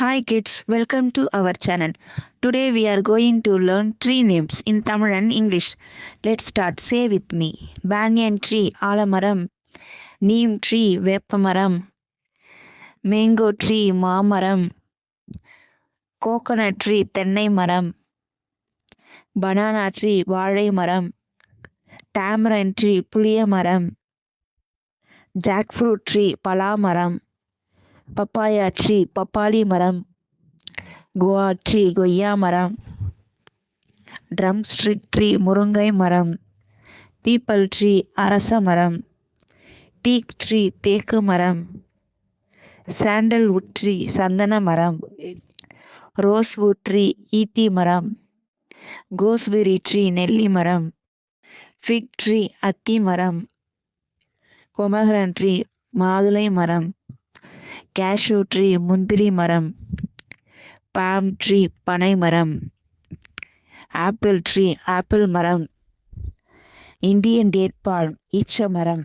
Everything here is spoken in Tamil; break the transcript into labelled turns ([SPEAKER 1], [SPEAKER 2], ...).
[SPEAKER 1] Hi kids, welcome to our channel. Today we are going to learn tree names in Tamil and English. Let's start. Say with me. Banyan tree, alamaram. Neem tree, வேப்பமரம். Mango tree, மாமரம். Coconut tree, தென்னை மரம். Banana tree, வாழை மரம். Tamarind tree, புளிய மரம். Jackfruit tree, பலாமரம். Papaya tree, பப்பாளி மரம். Guava tree, கொய்யா மரம். ட்ரம்ஸ்டிக் ட்ரீ, முருங்கை மரம். பீப்பிள் ட்ரீ, அரச மரம். டீக் ட்ரீ, தேக்கு மரம். சாண்டல்வுட் ட்ரீ, சந்தன மரம். ரோஸ்வுட் ட்ரீ, ஈட்டி மரம். கோஸ்பெரி ட்ரீ, நெல்லி மரம். ஃபிக் ட்ரீ, அத்தி மரம். பொமகரன் ட்ரீ, மாதுளை மரம். கேஷ்யூ ட்ரீ, முந்திரி மரம். பாம் ட்ரீ, பனை மரம். ஆப்பிள் ட்ரீ, ஆப்பிள் மரம். இந்தியன் டேட் பால்ம், ஈச்ச மரம்.